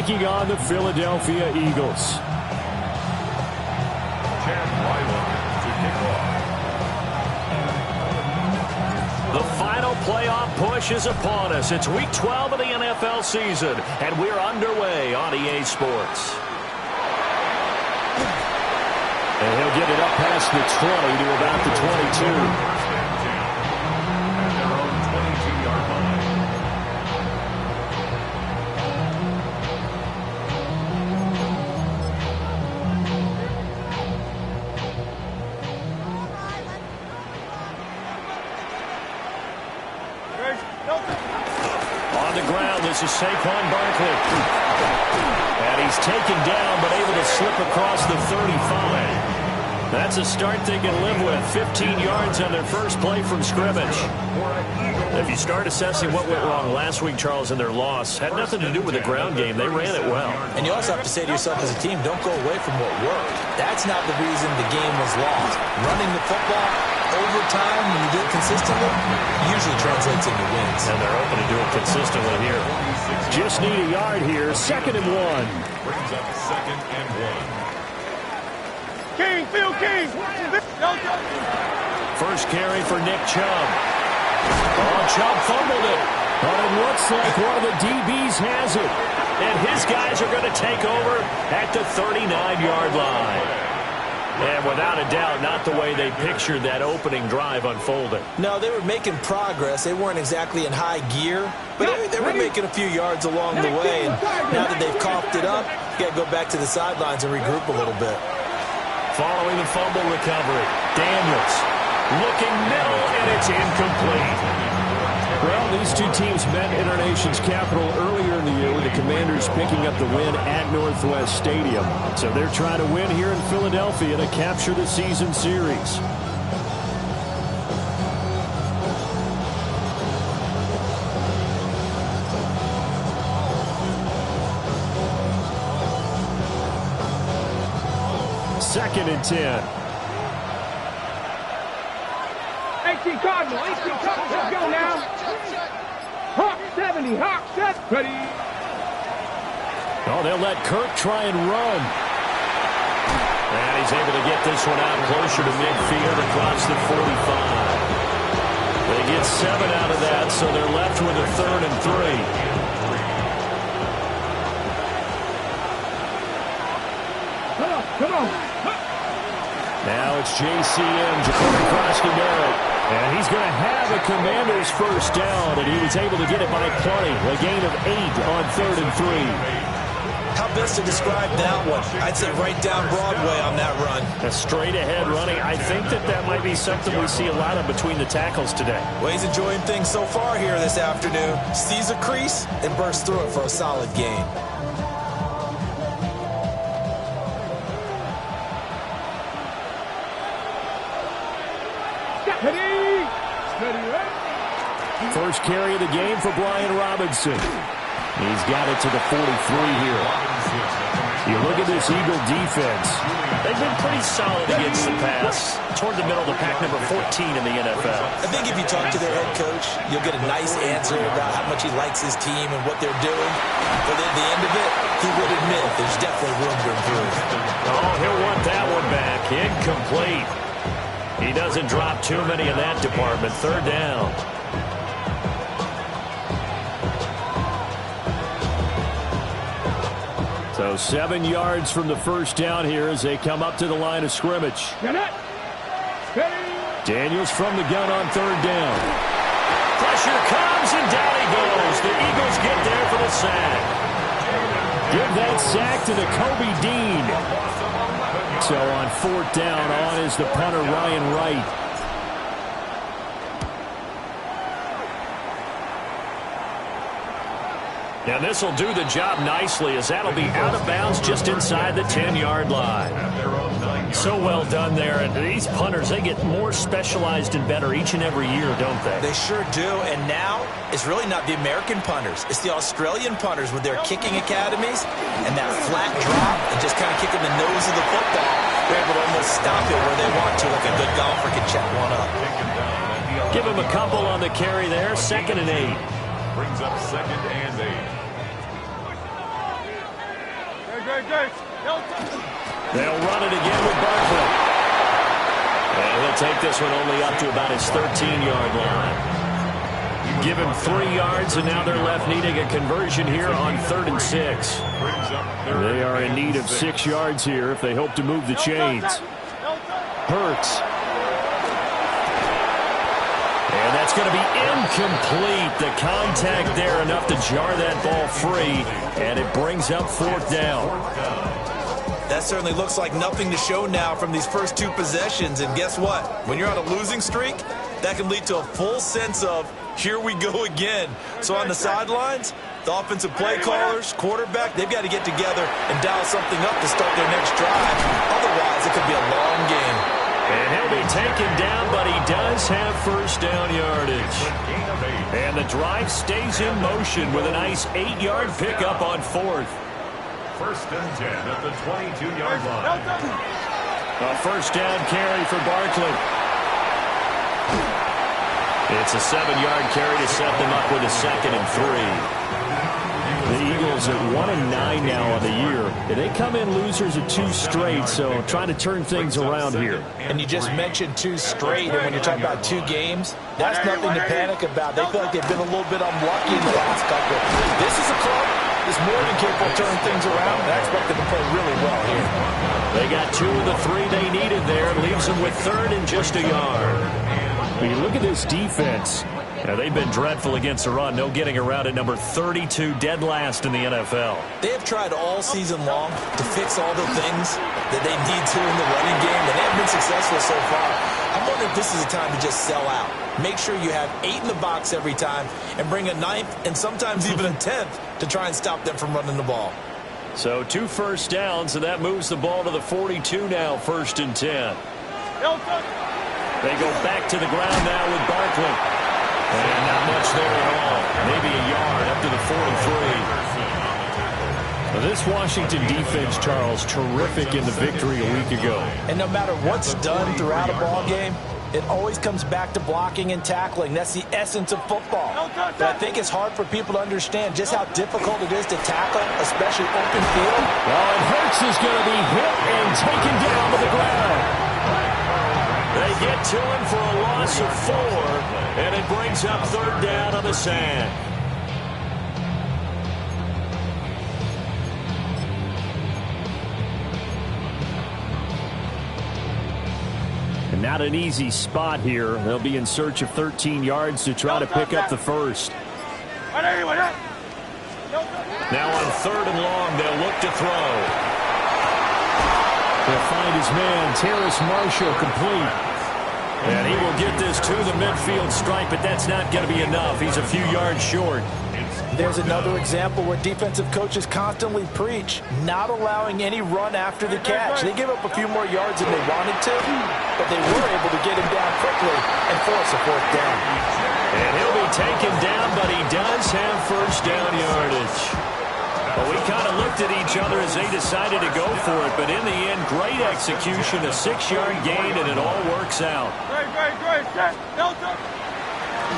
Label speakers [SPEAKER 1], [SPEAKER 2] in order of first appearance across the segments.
[SPEAKER 1] taking on the Philadelphia Eagles. The final playoff push is upon us. It's Week 12 of the NFL season, and we're underway on EA Sports. And he'll get it up past the 20 to about the 22. This is Saquon Barkley. And he's taken down, but able to slip across the 35. That's a start they can live with. 15 yards on their first play from scrimmage. If you start assessing what went wrong last week, Charles, in their loss, had nothing to do with the ground game. They ran it well.
[SPEAKER 2] And you also have to say to yourself as a team, don't go away from what worked. That's not the reason the game was lost. Running the football over time, when you do it consistently, usually translates into wins.
[SPEAKER 1] And they're open to do it consistently here. Just need a yard here. 2nd and 1.
[SPEAKER 3] Brings up 2nd and 1.
[SPEAKER 4] King, Phil King.
[SPEAKER 1] First carry for Nick Chubb. Oh, Chubb fumbled it. But it looks like one of the DBs has it. And his guys are going to take over at the 39-yard line. And without a doubt, not the way they pictured that opening drive unfolding.
[SPEAKER 2] No, they were making progress. They weren't exactly in high gear, but they were making a few yards along the way. And now that they've coughed it up, you got to go back to the sidelines and regroup a little bit.
[SPEAKER 1] Following the fumble recovery, Daniels looking middle, and it's incomplete. Well, these two teams met in our nation's capital earlier in the year with the Commanders picking up the win at Northwest Stadium. So they're trying to win here in Philadelphia to capture the season series. Second and 10.
[SPEAKER 4] 18 Cardinal, let's go now. Hawk 70, Hawk 70. Ready.
[SPEAKER 1] Oh, they'll let Kirk try and run. And he's able to get this one out closer to midfield across the 45. They get 7 out of that, so they're left with a 3rd and 3.
[SPEAKER 4] Come on.
[SPEAKER 1] Now it's JCM, Jacoby across to Merritt. And he's going to have a Commander's first down, and he was able to get it by plenty. A gain of 8 on 3rd and 3.
[SPEAKER 2] How best to describe that one? I'd say right down Broadway on that run.
[SPEAKER 1] A straight-ahead running. I think that might be something we see a lot of between the tackles today.
[SPEAKER 2] Well, he's enjoying things so far here this afternoon. Sees a crease and bursts through it for a solid gain.
[SPEAKER 1] First carry of the game for Brian Robinson. He's got it to the 43 here. You look at this Eagle defense.
[SPEAKER 5] They've been pretty solid against the pass. Toward the middle of the pack, number 14 in the NFL.
[SPEAKER 2] I think if you talk to their head coach, you'll get a nice answer about how much he likes his team and what they're doing. But at the end of it, he would admit there's definitely room to improve.
[SPEAKER 1] Oh, he'll want that one back. Incomplete. He doesn't drop too many in that department. 3rd down. So 7 yards from the first down here as they come up to the line of scrimmage. Daniels from the gun on 3rd down. Pressure comes and down he goes. The Eagles get there for the sack. Give that sack to the Kobe Dean. So on 4th down, on is the punter Ryan Wright. And this will do the job nicely as that'll be out of bounds just inside the 10-yard line. So well done there. And these punters, they get more specialized and better each and every year, don't they?
[SPEAKER 2] They sure do. And now it's really not the American punters. It's the Australian punters with their kicking academies and that flat drop and just kind of kicking the nose of the football. They're able to almost stop it where they want to, like a good golfer can check one up.
[SPEAKER 1] Give him a couple on the carry there. 2nd and 8.
[SPEAKER 3] Brings up 2nd and 8.
[SPEAKER 1] They'll run it again with Barkley. And he'll take this one only up to about his 13-yard line. Give him 3 yards, and now they're left needing a conversion here on 3rd and 6. They are in need of 6 yards here if they hope to move the chains. Hurts. And that's going to be incomplete. The contact there enough to jar that ball free, and it brings up 4th down.
[SPEAKER 2] That certainly looks like nothing to show now from these first 2 possessions. And guess what? When you're on a losing streak, that can lead to a full sense of, here we go again. So on the sidelines, the offensive play callers, quarterback, they've got to get together and dial something up to start their next drive. Otherwise, it could be a long game.
[SPEAKER 1] And he'll be taken down, but he does have 1st down yardage. And the drive stays in motion with a nice 8-yard pickup on 4th.
[SPEAKER 3] 1st and 10 at the 22-yard line.
[SPEAKER 1] A 1st down carry for Barkley. It's a 7-yard carry to set them up with a 2nd and 3. The Eagles at 1-9 now on the year. They come in losers of 2 straight, so trying to turn things around here.
[SPEAKER 2] And you just mentioned 2 straight, and when you're talking about 2 games, that's nothing to panic about. They feel like they've been a little bit unlucky in the last couple. This is a club that's more than capable of turning things around, and I expect them to play really well here.
[SPEAKER 1] They got 2 of the 3 they needed there. Leaves them with 3rd and just a yard. When you look at this defense, they've been dreadful against the run. No getting around at number 32, dead last in the NFL.
[SPEAKER 2] They have tried all season long to fix all the things that they need to in the running game, and they haven't been successful so far. I'm wondering if this is a time to just sell out. Make sure you have 8 in the box every time and bring a 9th and sometimes even a 10th to try and stop them from running the ball.
[SPEAKER 1] So 2 1st downs, and that moves the ball to the 42 now, 1st and 10. They go back to the ground now with Barkley. And not much there at all. Maybe a yard up to the 43. Now this Washington defense, Charles, terrific in the victory a week ago.
[SPEAKER 2] And no matter what's done throughout a ball game, it always comes back to blocking and tackling. That's the essence of football. But I think it's hard for people to understand just how difficult it is to tackle, especially open field.
[SPEAKER 1] Well, and Hurts is going to be hit and taken down to the ground. They get to him for a loss of 4, and it brings up 3rd down on the sand. And not an easy spot here. They'll be in search of 13 yards to try to pick up the 1st. Now on 3rd and long, they'll look to throw. They'll find his man, Terrace Marshall, complete. And he will get this to the midfield stripe, but that's not going to be enough. He's a few yards short.
[SPEAKER 2] There's another example where defensive coaches constantly preach not allowing any run after the catch. They give up a few more yards than they wanted to, but they were able to get him down quickly and force a 4th down.
[SPEAKER 1] And he'll be taken down, but he does have 1st down yardage. Well, we kind of looked at each other as they decided to go for it, but in the end, great execution, a 6-yard gain, and it all works out.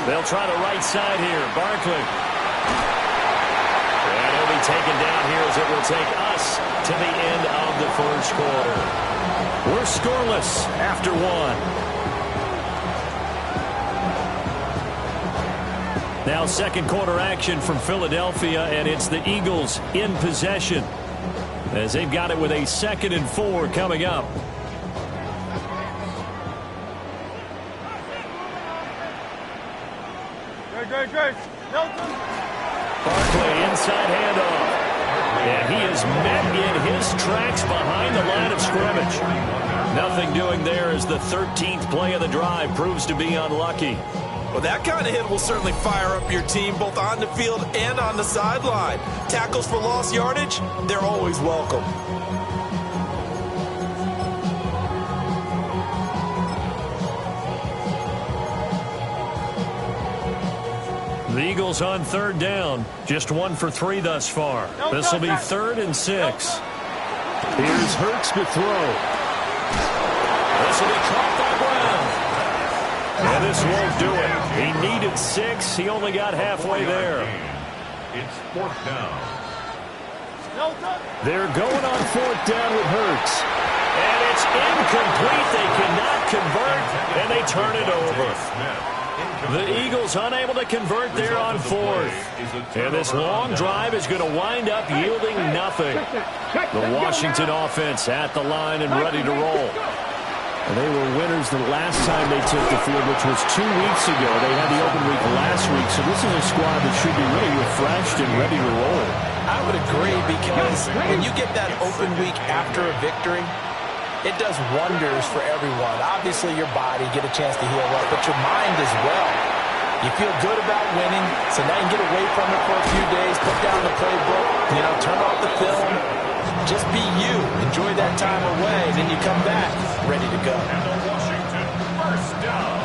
[SPEAKER 1] They'll try the right side here. Barkley. And he'll be taken down here as it will take us to the end of the 1st quarter. We're scoreless after 1. Now 2nd quarter action from Philadelphia, and it's the Eagles in possession as they've got it with a 2nd and 4 coming up. Barkley inside handoff. And he is met in his tracks behind the line of scrimmage. Nothing doing there as the 13th play of the drive proves to be unlucky.
[SPEAKER 2] Well, that kind of hit will certainly fire up your team both on the field and on the sideline. Tackles for lost yardage, they're always welcome.
[SPEAKER 1] The Eagles on 3rd down. Just 1 for 3 thus far. This will be 3rd and 6. Here's Hurts to throw. This will be caught by Brown. And this won't do it. He needed 6. He only got halfway there.
[SPEAKER 3] It's 4th down.
[SPEAKER 1] They're going on 4th down with Hurts. And it's incomplete. They cannot convert, and they turn it over. The Eagles unable to convert there on 4th. And this long drive is going to wind up yielding nothing. The Washington offense at the line and ready to roll. And they were winners the last time they took the field, which was 2 weeks ago. They had the open week last week, so this is a squad that should be really refreshed and ready to roll.
[SPEAKER 2] I would agree, because when you get that open week after a victory, it does wonders for everyone. Obviously, your body, get a chance to heal up, but your mind as well. You feel good about winning, so now you can get away from it for a few days, put down the playbook, turn off the film. Just be you. Enjoy that time away, then you come back ready to go.
[SPEAKER 3] And the Washington first down.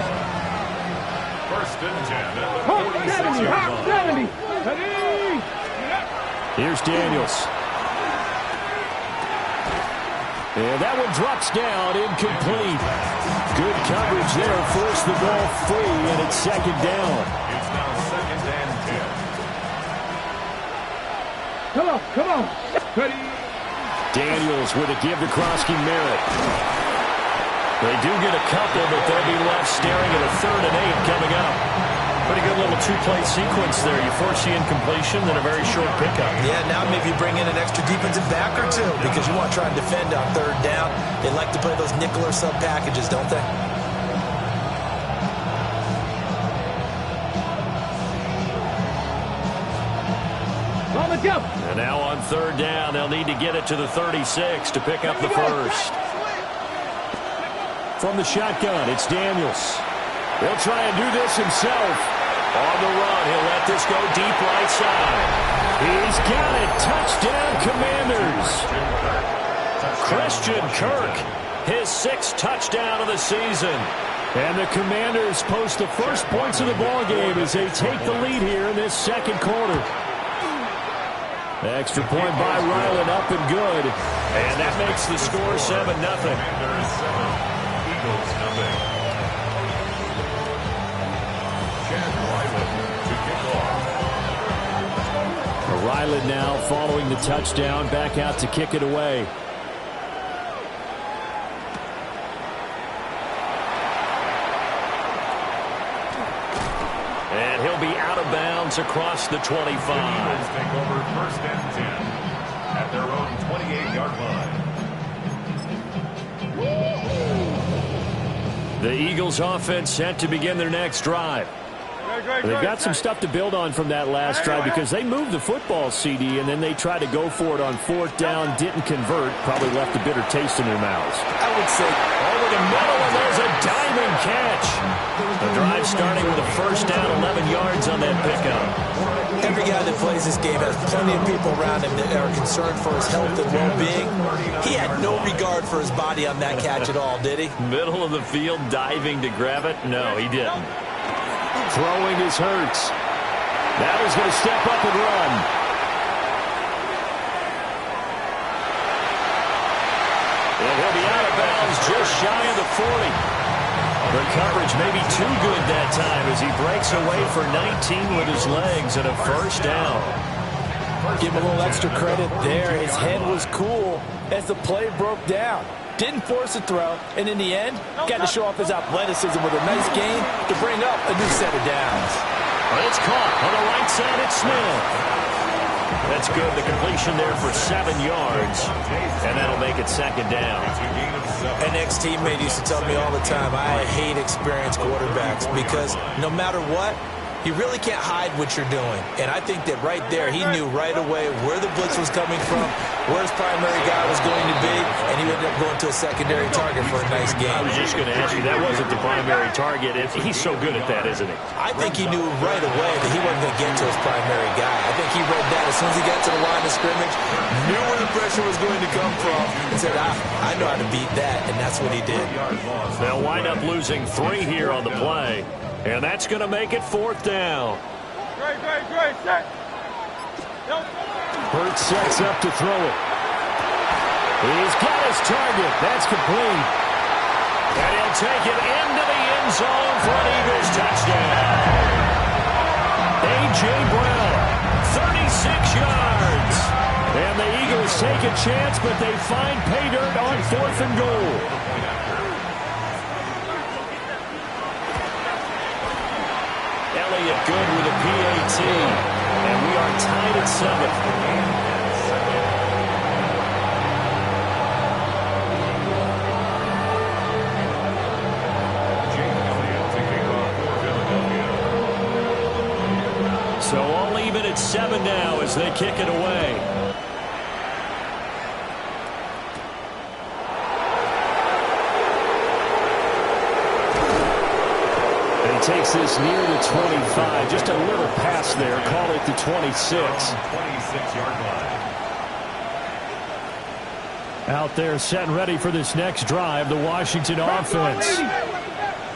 [SPEAKER 3] 1st and 10 at the 46-yard line.
[SPEAKER 4] 70.
[SPEAKER 1] Here's Daniels. And that one drops down, incomplete. Good coverage there, forced the ball free, and it's 2nd down.
[SPEAKER 3] It's now 2nd and 10.
[SPEAKER 4] Come on. Ready.
[SPEAKER 1] Daniels with a give to Krosky Merritt. They do get a couple, but they'll be left staring at a 3rd and 8 coming up. Pretty good little 2-play sequence there. You force the incompletion, then a very short pickup.
[SPEAKER 2] Yeah, now maybe bring in an extra defensive back or two, because you want to try and defend on 3rd down. They like to play those nickel or sub packages, don't they?
[SPEAKER 4] On the jump.
[SPEAKER 1] And now on 3rd down, they'll need to get it to the 36 to pick up the first. From the shotgun, it's Daniels. He'll try and do this himself. On the run, he'll let this go deep right side. He's got it. Touchdown, Commanders. Christian Kirk, his 6th touchdown of the season. And the Commanders post the first points of the ballgame as they take the lead here in this 2nd quarter. Extra point by Ryland, up and good. And that makes the score 7-0.
[SPEAKER 3] Commanders 7, Eagles nothing.
[SPEAKER 1] Ryland now following the touchdown, back out to kick it away. And he'll be out of bounds across the 25.
[SPEAKER 3] The Eagles take over 1st and 10 at their own 28-yard line.
[SPEAKER 1] The Eagles offense set to begin their next drive. They've got some stuff to build on from that last drive, because they moved the football, CD, and then they tried to go for it on 4th down, didn't convert, probably left a bitter taste in their mouths.
[SPEAKER 2] I would say
[SPEAKER 1] over the middle, and there's a diving catch. The drive starting with a 1st down, 11 yards on that pickup.
[SPEAKER 2] every guy that plays this game has plenty of people around him that are concerned for his health and well-being. He had no regard for his body on that catch at all, did he?
[SPEAKER 1] Middle of the field, diving to grab it? No, he didn't. Throwing his Hurts. Now he's going to step up and run. And he'll be out of bounds just shy of the 40. The coverage may be too good that time as he breaks away for 19 with his legs and a first down.
[SPEAKER 2] Give him a little extra credit there. His head was cool as the play broke down. Didn't force a throw, and in the end, got to show off his athleticism with a nice gain to bring up a new set of downs.
[SPEAKER 1] But it's caught on the right side. It's Smith. That's good. The completion there for 7 yards, and that'll make it second down.
[SPEAKER 2] An ex-teammate used to tell me all the time, I hate experienced quarterbacks because no matter what, you really can't hide what you're doing. And I think that right there, he knew right away where the blitz was coming from, where his primary guy was going to be, and he ended up going to a secondary target for a nice game.
[SPEAKER 1] I was just going to ask you, that wasn't the primary target. He's so good at that, isn't he?
[SPEAKER 2] I think he knew right away that he wasn't going to get to his primary guy. I think he read that as soon as he got to the line of scrimmage, knew where the pressure was going to come from, and said, I know how to beat that, and that's what he did.
[SPEAKER 1] They'll wind up losing 3 here on the play. And that's going to make it fourth down.
[SPEAKER 4] Great, set.
[SPEAKER 1] Hurts sets up to throw it. He's got his target. That's complete. And he'll take it into the end zone for an Eagles touchdown. A.J. Brown, 36 yards. And the Eagles take a chance, but they find pay dirt on 4th and goal. Elliott good with a PAT. And we are tied at 7. So all even at 7 now as they kick it away. And he takes this near the 25. Just a little pass there. Call it the 26.
[SPEAKER 3] 26-yard line.
[SPEAKER 1] Out there set and ready for this next drive, the Washington offense.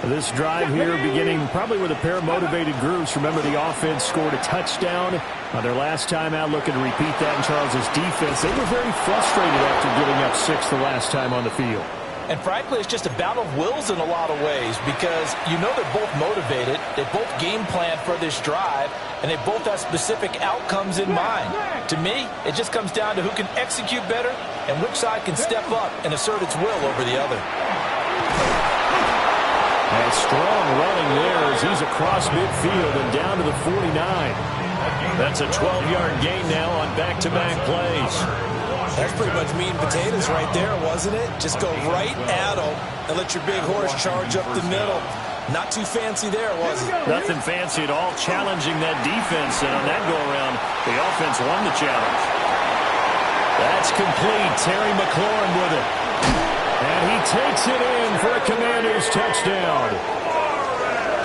[SPEAKER 1] This drive here beginning probably with a pair of motivated groups. Remember, the offense scored a touchdown their last time out, looking to repeat that in Charles's defense. They were very frustrated after giving up 6 the last time on the field.
[SPEAKER 2] And frankly, it's just a battle of wills in a lot of ways because you know they're both motivated. They both game plan for this drive, and they both have specific outcomes in mind. To me, it just comes down to who can execute better and which side can step up and assert its will over the other.
[SPEAKER 1] And strong running there as he's across midfield and down to the 49. That's a 12-yard gain now on back-to-back plays.
[SPEAKER 2] That's pretty much meat and potatoes right there, wasn't it? Just go right at them and let your big horse charge up the middle. Not too fancy there, was it?
[SPEAKER 1] Nothing fancy at all, challenging that defense. And on that go-around, the offense won the challenge. That's complete. Terry McLaurin with it. And he takes it in for a Commanders touchdown.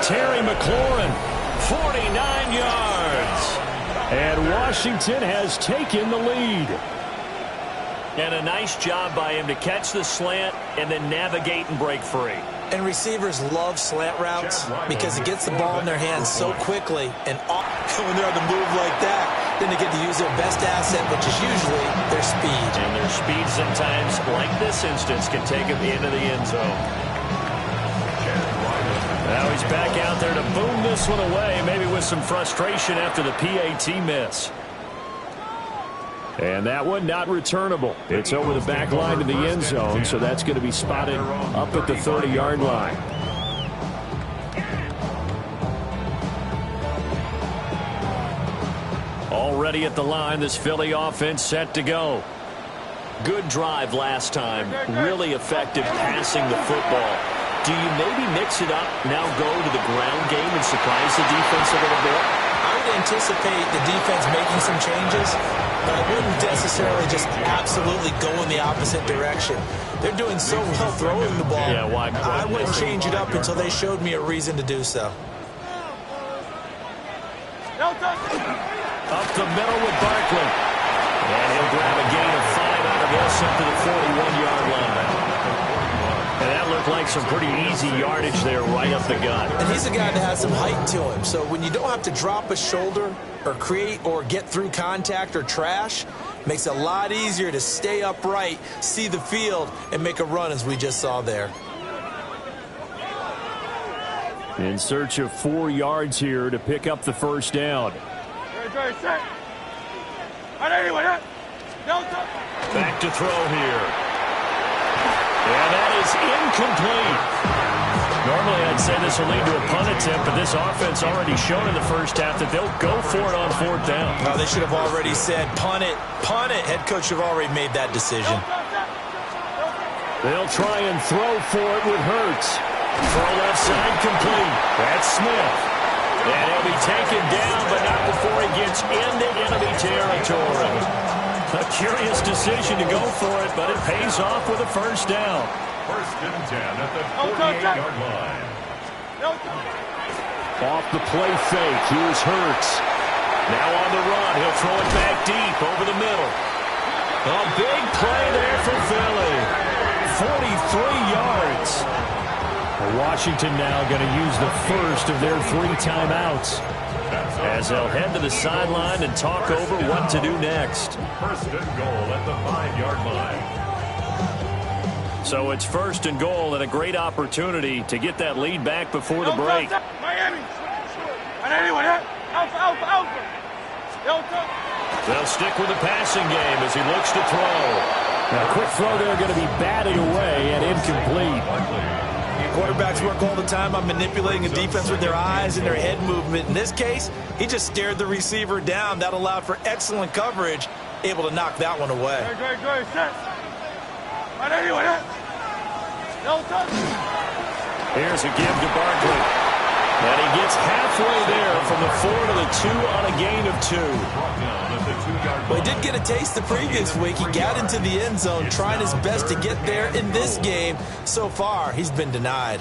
[SPEAKER 1] Terry McLaurin, 49 yards. And Washington has taken the lead. And a nice job by him to catch the slant and then navigate and break free.
[SPEAKER 2] And receivers love slant routes because it gets the ball in their hands so quickly. And when they're on the move like that, then they get to use their best asset, which is usually their speed.
[SPEAKER 1] And their speed sometimes, like this instance, can take them into the end zone. Now he's back out there to boom this one away, maybe with some frustration after the PAT miss. And that one not returnable. It's over the back line to the end zone, so that's going to be spotted up at the 30-yard line. Already at the line, this Philly offense set to go. Good drive last time. Really effective passing the football. Do you maybe mix it up, now go to the ground game and surprise the defense a little bit?
[SPEAKER 2] I would anticipate the defense making some changes, but I wouldn't necessarily just absolutely go in the opposite direction. They're doing so well throwing the ball.
[SPEAKER 1] Yeah, why
[SPEAKER 2] I wouldn't change it up until they showed me a reason to do so.
[SPEAKER 1] Up the middle with Barkley. And he'll grab a gain of 5 out of this up to the 41-yard line. And that looked like some pretty easy yardage there right up the gut.
[SPEAKER 2] And he's a guy that has some height to him. So when you don't have to drop a shoulder or create or get through contact or trash, makes it a lot easier to stay upright, see the field, and make a run as we just saw there.
[SPEAKER 1] In search of 4 yards here to pick up the first down. Back to throw here. And that is incomplete. Normally I'd say this will lead to a punt attempt, but this offense already shown in the first half that they'll go for it on 4th down.
[SPEAKER 2] Well, they should have already said punt it, punt it. Head coach should have already made that decision.
[SPEAKER 1] They'll try and throw for it with Hurts. Throw left side complete. That's Smith. And he'll be taken down, but not before he gets into enemy territory. A curious decision to go for it, but it pays off with a first down.
[SPEAKER 3] 1st and 10 at the 48-yard line.
[SPEAKER 1] Off the play fake, here's Hurts. Now on the run, he'll throw it back deep over the middle. A big play there for Philly. 43 yards. Washington now going to use the first of their 3 timeouts as they'll head to the sideline and talk over what to do next.
[SPEAKER 3] 1st and goal at the 5-yard line.
[SPEAKER 1] So it's 1st and goal and a great opportunity to get that lead back before the break.
[SPEAKER 4] Miami. Alpha.
[SPEAKER 1] They'll stick with the passing game as he looks to throw. Now, quick throw there going to be batted away and incomplete.
[SPEAKER 2] Quarterbacks work all the time on manipulating a defense with their eyes and their head movement. In this case, he just stared the receiver down. That allowed for excellent coverage, able to knock that one away.
[SPEAKER 4] Great. Set. Right anyway.
[SPEAKER 1] Here's a give to Barkley. And he gets halfway there from the 4 to the 2 on a gain of 2.
[SPEAKER 2] Well, he did get a taste the previous week. He got into the end zone, trying his best to get there in this game. So far, he's been denied.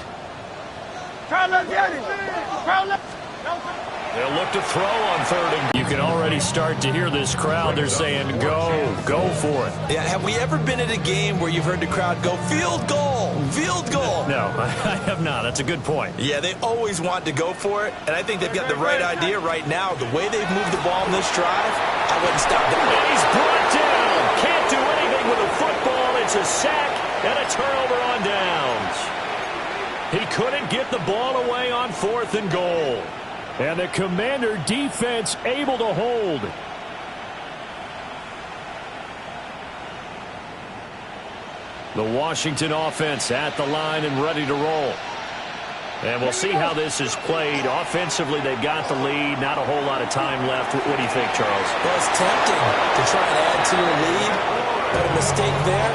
[SPEAKER 1] They'll look to throw on 3rd and
[SPEAKER 5] You can already start to hear this crowd. They're saying, go for it.
[SPEAKER 2] Yeah, have we ever been at a game where you've heard the crowd go, field goal, field goal?
[SPEAKER 5] No, I have not. That's a good point.
[SPEAKER 2] Yeah, they always want to go for it, and I think they've got the right idea right now. The way they've moved the ball in this drive, I wouldn't stop them.
[SPEAKER 1] And he's brought down. Can't do anything with the football. It's a sack and a turnover on downs. He couldn't get the ball away on 4th and goal. And the Commander defense able to hold. The Washington offense at the line and ready to roll. And we'll see how this is played. Offensively, they've got the lead. Not a whole lot of time left. What do you think, Charles?
[SPEAKER 2] Well, it's tempting to try and add to your lead, but a mistake there,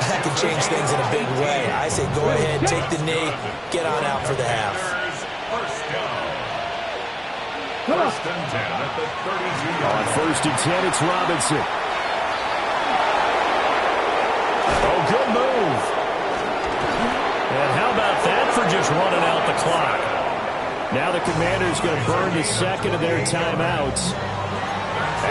[SPEAKER 2] that could change things in a big way. I say go ahead, take the knee, get on out for the half.
[SPEAKER 3] First and 10 at the 32-yard
[SPEAKER 1] On 1st and 10, it's Robinson. Oh, good move. And how about that for just running out the clock? Now the Commanders going to burn the second of their timeouts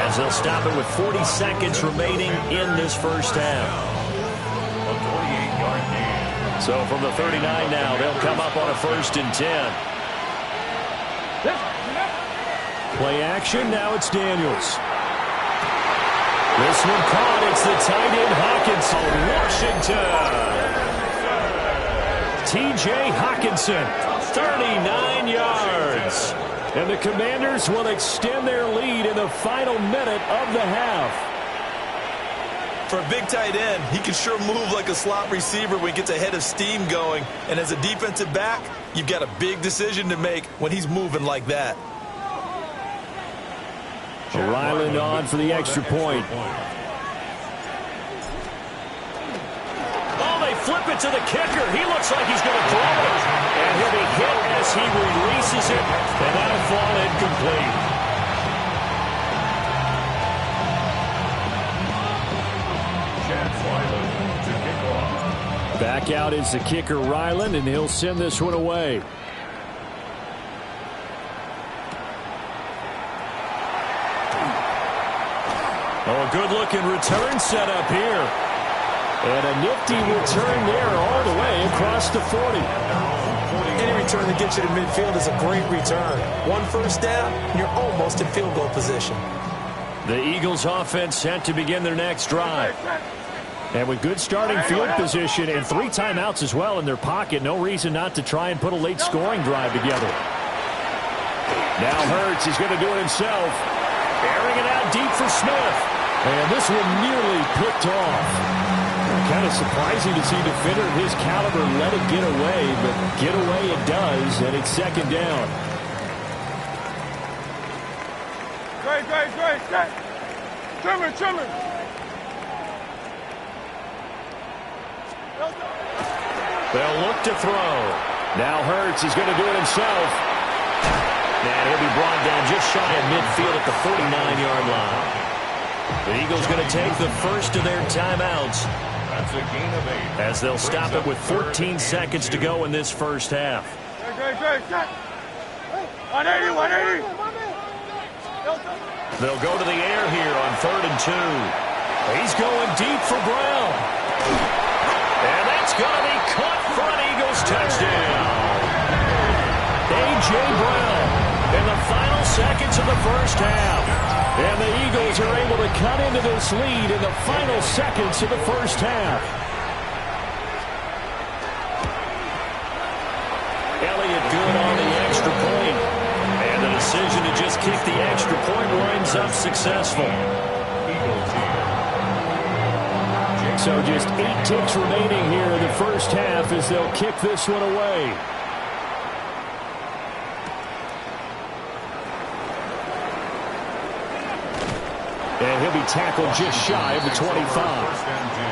[SPEAKER 1] as they'll stop it with 40 seconds remaining in this first half.
[SPEAKER 3] A 28-yard gain.
[SPEAKER 1] So from the 39 now, they'll come up on a 1st and 10. Play action, now it's Daniels. This one caught, it's the tight end Hawkinson. T.J. Hawkinson, 39 yards. And the Commanders will extend their lead in the final minute of the half.
[SPEAKER 2] For a big tight end, he can sure move like a slot receiver when he gets a head of steam going. And as a defensive back, you've got a big decision to make when he's moving like that.
[SPEAKER 1] Ryland on for the extra point. Oh, they flip it to the kicker. He looks like he's going to throw it. And he'll be hit as he releases it. And that'll fall incomplete. Back out is the kicker, Ryland, and he'll send this one away. Oh, a good-looking return set up here. And a nifty return there all the way across the 40.
[SPEAKER 2] Any return that gets you to midfield is a great return. 1 first down, and you're almost in field goal position.
[SPEAKER 1] The Eagles offense set to begin their next drive. And with good starting field position and 3 timeouts as well in their pocket, no reason not to try and put a late scoring drive together. Now Hurts is going to do it himself. Airing it out deep for Smith. And this one nearly picked off. Kind of surprising to see a defender of his caliber let it get away, but get away it does, and it's 2nd down.
[SPEAKER 4] Great. Trimmer.
[SPEAKER 1] They'll look to throw. Now Hurts is going to do it himself. And he'll be brought down just shy of midfield at the 49-yard line. The Eagles going to take the first of their timeouts.
[SPEAKER 3] That's a gain of 8.
[SPEAKER 1] As they'll stop it with 14 seconds to go in this first half.
[SPEAKER 4] Great. 180.
[SPEAKER 1] They'll go to the air here on 3rd and 2. He's going deep for Brown. And that's going to be caught for an Eagles touchdown. A.J. Brown in the final seconds of the first half. And the Eagles are able to cut into this lead in the final seconds of the first half. Elliott good on the extra point. And the decision to just kick the extra point winds up successful. So just 8 ticks remaining here in the first half as they'll kick this one away. And he'll be tackled just shy of the 25.
[SPEAKER 3] First and 10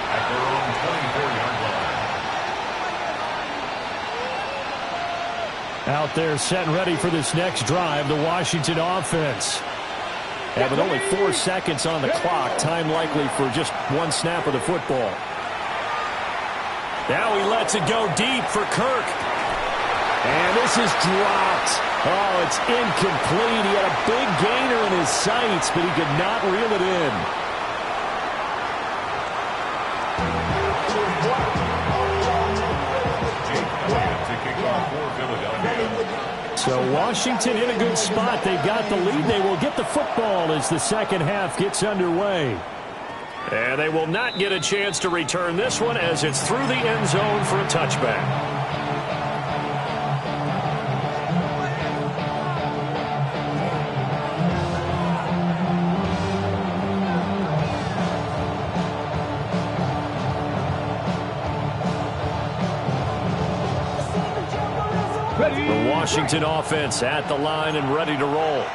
[SPEAKER 3] at their own 24-yard line.
[SPEAKER 1] Out there set and ready for this next drive, the Washington offense. And with only 4 seconds on the clock, time likely for just one snap of the football. Now he lets it go deep for Kirk. And this is dropped. Oh, it's incomplete. He had a big gainer in his sights, but he could not reel it in. So Washington in a good spot. They've got the lead. They will get the football as the second half gets underway. And they will not get a chance to return this one as it's through the end zone for a touchback. The Washington offense at the line and ready to roll.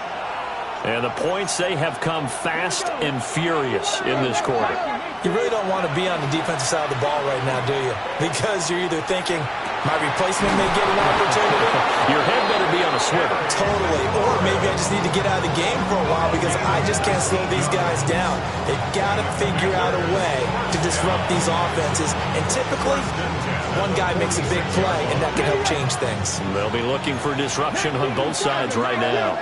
[SPEAKER 1] And the points, they have come fast and furious in this quarter.
[SPEAKER 2] You really don't want to be on the defensive side of the ball right now, do you? Because you're either thinking, my replacement may get an opportunity.
[SPEAKER 1] Your head better be on a swivel.
[SPEAKER 2] Totally. Or maybe I just need to get out of the game for a while because I just can't slow these guys down. They've got to figure out a way to disrupt these offenses. And typically, one guy makes a big play, and that can help change things.
[SPEAKER 1] They'll be looking for disruption on both sides right now.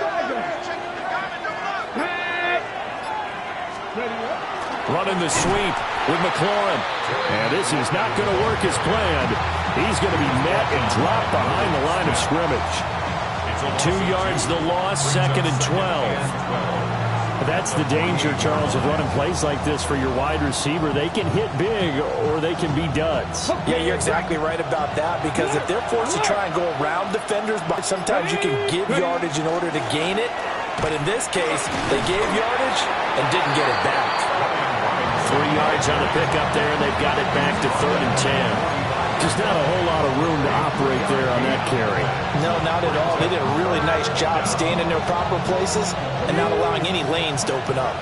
[SPEAKER 1] Running the sweep with McLaurin. And this is not going to work as planned. He's going to be met and dropped behind the line of scrimmage. 2 yards the loss, 2nd and 12. That's the danger, Charles, of running plays like this for your wide receiver. They can hit big or they can be duds.
[SPEAKER 2] Yeah, you're exactly right about that because if they're forced to try and go around defenders, but sometimes you can give yardage in order to gain it. But in this case, they gave yardage and didn't get it back.
[SPEAKER 1] 3 yards on the pickup there, and they've got it back to 3rd and 10. Just not a whole lot of room to operate there on that carry.
[SPEAKER 2] No, not at all. They did a really nice job staying in their proper places and not allowing any lanes to open up.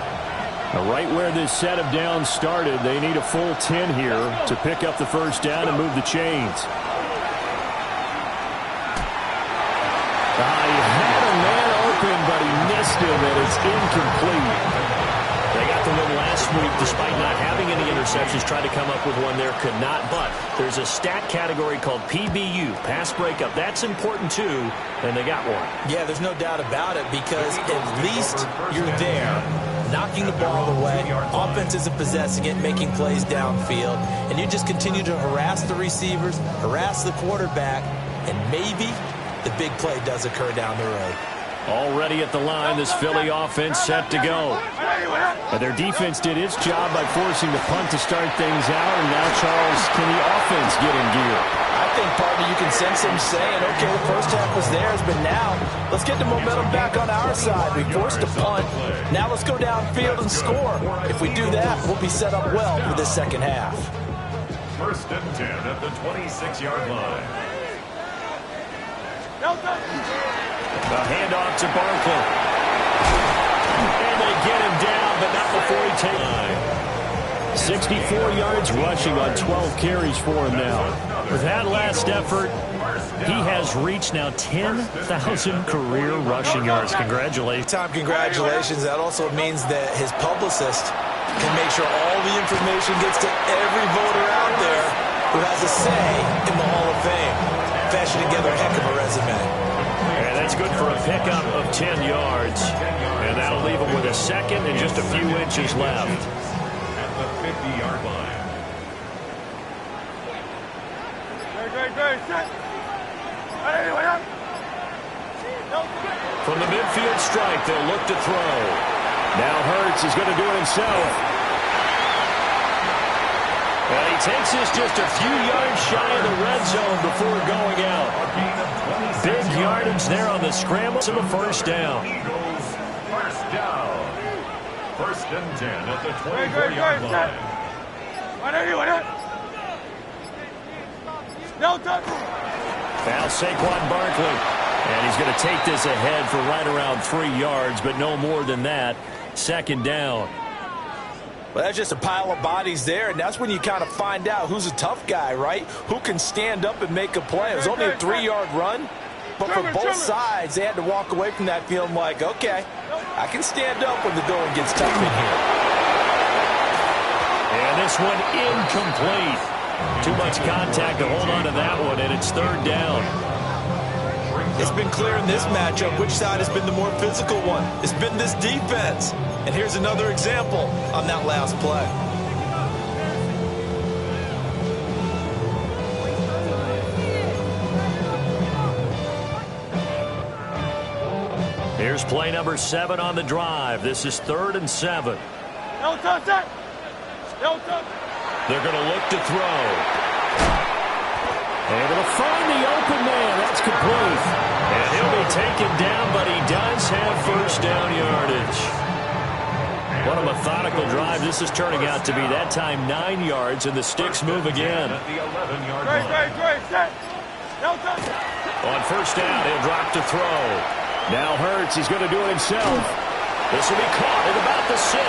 [SPEAKER 1] Now, right where this set of downs started, they need a full 10 here to pick up the first down and move the chains. He had a man open, but he missed him, and it's incomplete. They got the win last week despite not having any interceptions. Tried to come up with one there, could not. But there's a stat category called PBU, pass breakup. That's important too, and they got one.
[SPEAKER 2] Yeah, there's no doubt about it because at least you're there, knocking the ball away. Offense isn't possessing it, making plays downfield. And you just continue to harass the receivers, harass the quarterback, and maybe the big play does occur down the road.
[SPEAKER 1] Already at the line, this Philly offense set to go. And their defense did its job by forcing the punt to start things out. And now, Charles, can the offense get in gear?
[SPEAKER 2] I think, partner, you can sense them saying, okay, the first half was theirs, but now let's get the momentum back on our side. We forced a punt. Now let's go downfield and score. If we do that, we'll be set up well for this second half.
[SPEAKER 3] 1st and 10 at the 26-yard line.
[SPEAKER 1] The handoff to Barkley. And they get him down, but not before he takes 64 yards rushing on 12 carries for him now. With that last effort, he has reached now 10,000 career rushing yards. Congratulations.
[SPEAKER 2] Tom, congratulations. That also means that his publicist can make sure all the information gets to every voter out there who has a say in the Hall of Fame. Fashion together a heck of a resume.
[SPEAKER 1] And that's good for a pickup of 10 yards. And that'll leave him with a second and just a few inches left.
[SPEAKER 3] At the 50-yard line.
[SPEAKER 1] From the midfield strike, they'll look to throw. Now Hurts is going to do it himself. And he takes this just a few yards shy of the red zone before going out. Big yardage there on the scramble to the first down.
[SPEAKER 3] Eagles, first down. First and 10 at the 24-yard line.
[SPEAKER 1] Foul Saquon Barkley. And he's going to take this ahead for right around 3 yards, but no more than that. Second down.
[SPEAKER 2] Well, that's just a pile of bodies there, and that's when you kind of find out who's a tough guy, right? Who can stand up and make a play. It was only a 3-yard run, but for both sides, they had to walk away from that feeling like, okay, I can stand up when the going gets tough in here.
[SPEAKER 1] And this one incomplete. Too much contact to hold on to that one, and it's third down.
[SPEAKER 2] It's been clear in this matchup which side has been the more physical one. It's been this defense. And here's another example on that last play.
[SPEAKER 1] Here's play number 7 on the drive. This is 3rd and 7. They're going to look to throw. Able to find the open man. That's complete. And he'll be taken down, but he does have first down yardage. What a methodical drive this is turning out to be. That time 9 yards, and the sticks move again.
[SPEAKER 3] At the 11-yard line.
[SPEAKER 1] On first down, he'll drop to throw. Now Hurts, he's going to do it himself. This will be caught at about the 6.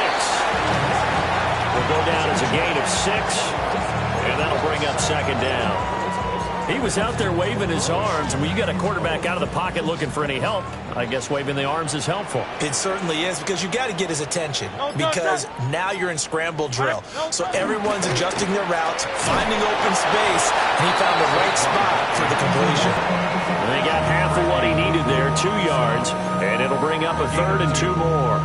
[SPEAKER 1] Will go down as a gain of 6, and that'll bring up second down. He was out there waving his arms, and when you got a quarterback out of the pocket looking for any help, I guess waving the arms is helpful.
[SPEAKER 2] It certainly is, because you got to get his attention, because now you're in scramble drill. So everyone's adjusting their routes, finding open space, and he found the right spot for the completion.
[SPEAKER 1] And they got half of what he needed there, 2 yards, and it'll bring up a 3rd and 2 more.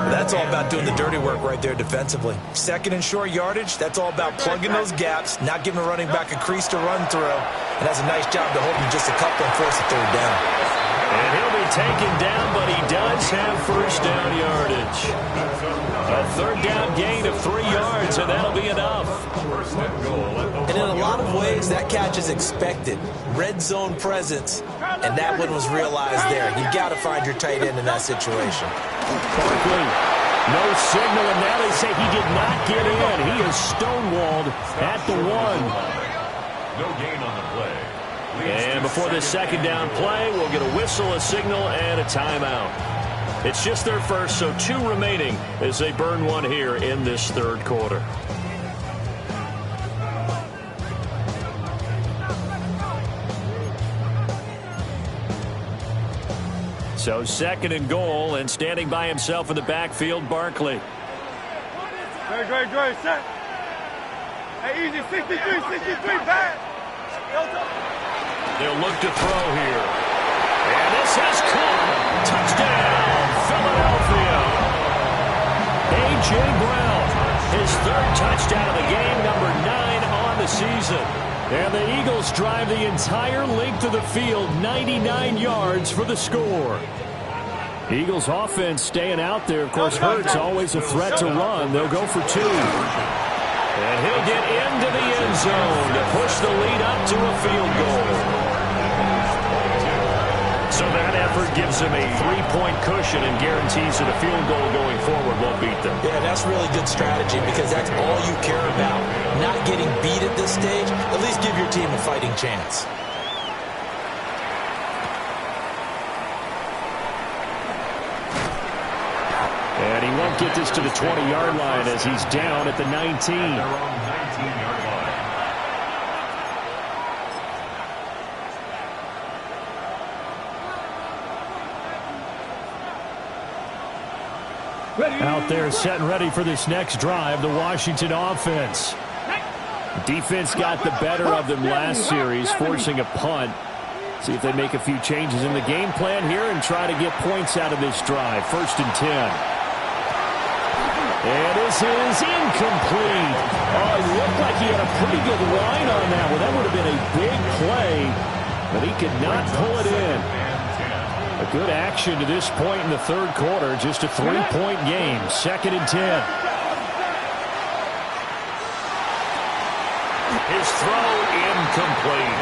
[SPEAKER 2] That's all about doing the dirty work right there defensively. Second and short yardage, that's all about plugging those gaps, not giving a running back a crease to run through, and has a nice job to hold him just a couple and force a third down.
[SPEAKER 1] And he'll be taken down, but he does have first down yardage. A third down gain of 3 yards, and that'll be enough.
[SPEAKER 2] And in a lot of ways, that catch is expected. Red zone presence, and that one was realized there. You've got to find your tight end in that situation.
[SPEAKER 1] Barkley, no signal, and now they say he did not get in. He is stonewalled at the 1.
[SPEAKER 3] No gain on the play.
[SPEAKER 1] And before this second down play, we'll get a whistle, a signal, and a timeout. It's just their first, so 2 remaining as they burn one here in this third quarter. So second and goal, and standing by himself in the backfield, Barkley.
[SPEAKER 4] Great, set. Hey, easy, 63, back.
[SPEAKER 1] They'll look to throw here. And this has caught. Touchdown, Philadelphia. A.J. Brown, his 3rd touchdown of the game, number 9 on the season. And the Eagles drive the entire length of the field, 99 yards for the score. Eagles offense staying out there. Of course, Hurts always a threat to run. They'll go for 2. And he'll get into the end zone to push the lead up to a field goal. So that effort gives them a 3-point cushion and guarantees that a field goal going forward won't beat them.
[SPEAKER 2] Yeah, that's really good strategy, because that's all you care about. Not getting beat at this stage. At least give your team a fighting chance.
[SPEAKER 1] And he won't get this to the 20-yard line as he's down at the 19.
[SPEAKER 3] Their own 19-yard line.
[SPEAKER 1] Out there set and ready for this next drive, the Washington offense. Defense got the better of them last series, forcing a punt. See if they make a few changes in the game plan here and try to get points out of this drive. 1st and 10. And this is incomplete. Oh, it looked like he had a pretty good line on that one. That would have been a big play, but he could not pull it in. A good action to this point in the third quarter. Just a 3-point game. 2nd and 10. His throw incomplete.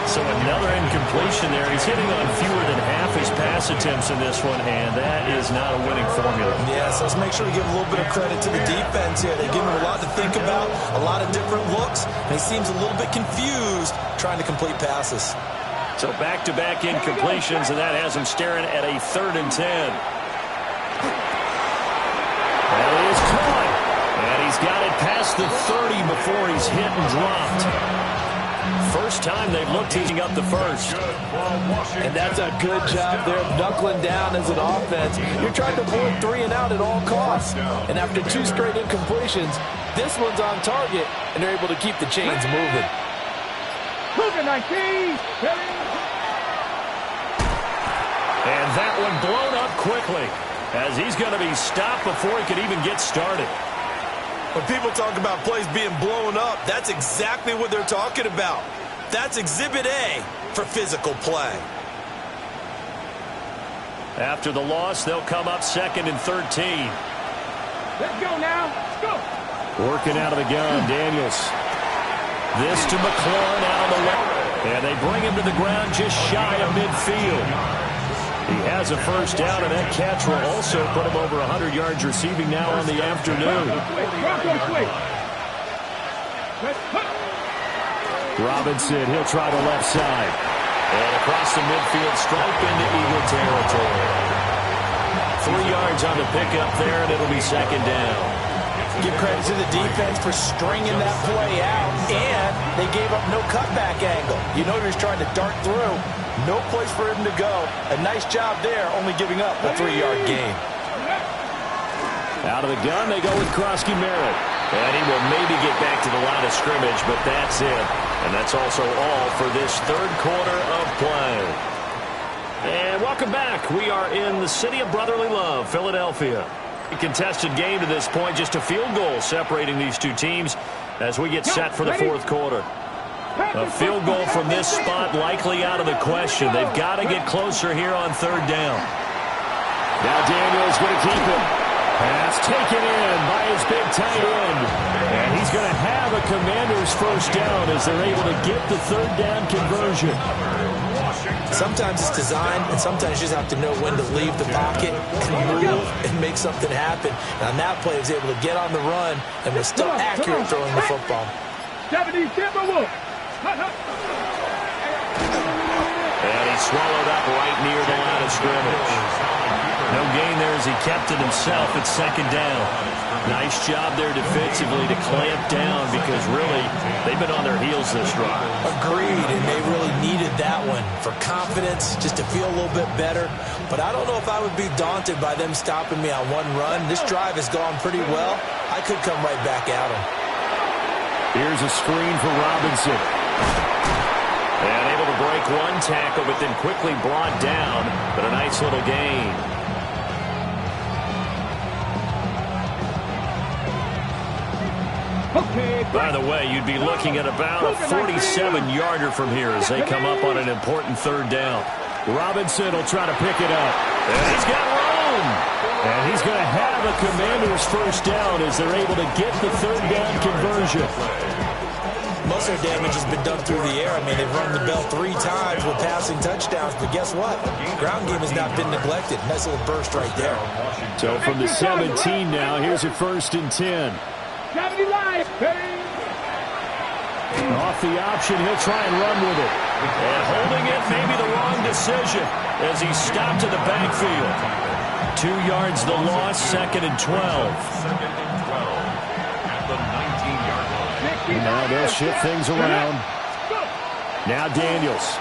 [SPEAKER 5] So another incompletion there. He's hitting on fewer than half his pass attempts in this one, and that is not a winning formula.
[SPEAKER 2] Yeah, so let's make sure we give a little bit of credit to the defense here. They give him a lot to think about, a lot of different looks, and he seems a little bit confused trying to complete passes.
[SPEAKER 5] So back-to-back incompletions, and that has him staring at a 3rd and 10. Well, he is caught, and he's got it past the 30 before he's hit and dropped. First time they've looked teasing up the first.
[SPEAKER 6] And that's a good job there of knuckling down as an offense. You're trying to avoid 3 and out at all costs. And after 2 straight incompletions, this one's on target, and they're able to keep the chains moving.
[SPEAKER 5] And that one blown up quickly, as he's going to be stopped before he could even get started.
[SPEAKER 2] When people talk about plays being blown up, that's exactly what they're talking about. That's Exhibit A for physical play.
[SPEAKER 5] After the loss, they'll come up 2nd and 13.
[SPEAKER 4] Let's go now. Let's go.
[SPEAKER 5] Working out of the gun, Daniels. This to McLaurin out on the left. And they bring him to the ground just shy of midfield. He has a first down, and that catch will also put him over 100 yards receiving now on the afternoon. Robinson, he'll try the left side. And across the midfield stripe into Eagle territory. 3 yards on the pickup there, and it'll be 2nd down.
[SPEAKER 2] Give credit to the defense for stringing that play out, and they gave up no cutback angle. You know he was trying to dart through. No place for him to go. A nice job there, only giving up a 3-yard gain.
[SPEAKER 5] Out of the gun, they go with Krosky Merritt. And he will maybe get back to the line of scrimmage, but that's it. And that's also all for this 3rd quarter of play. And welcome back. We are in the city of brotherly love, Philadelphia. A contested game to this point, just a field goal separating these two teams as we get set for the 4th quarter. A field goal from this spot likely out of the question. They've got to get closer here on 3rd down. Now Daniels going to keep it. Pass taken in by his big tight end. And he's going to have a Commander's first down as they're able to get the 3rd down conversion.
[SPEAKER 2] Sometimes it's designed, and sometimes you just have to know when to leave the pocket and move and make something happen. And on that play, he was able to get on the run and was still accurate throwing the football.
[SPEAKER 5] And he swallowed up right near the line of scrimmage. No gain there as he kept it himself at 2nd down. Nice job there defensively to clamp down because really they've been on their heels this drive.
[SPEAKER 2] Agreed, and they really needed that one for confidence, just to feel a little bit better. But I don't know if I would be daunted by them stopping me on one run. This drive has gone pretty well. I could come right back at them.
[SPEAKER 5] Here's a screen for Robinson. And able to break one tackle, but then quickly brought down. But a nice little gain. By the way, you'd be looking at about a 47-yarder from here as they come up on an important 3rd down. Robinson will try to pick it up. And he's got room. And he's going to have a Commander's first down as they're able to get the 3rd down conversion.
[SPEAKER 2] Most of their damage has been done through the air. I mean, they've rung the bell 3 times with passing touchdowns, but guess what? Ground game has not been neglected. Nice little burst right there.
[SPEAKER 5] So from the 17 now, here's a 1st and 10. Off the option, he'll try and run with it. And holding it, maybe the wrong decision as he stopped in the backfield. 2 yards the loss, 2nd and 12. Now they'll shift things around. Now Daniels.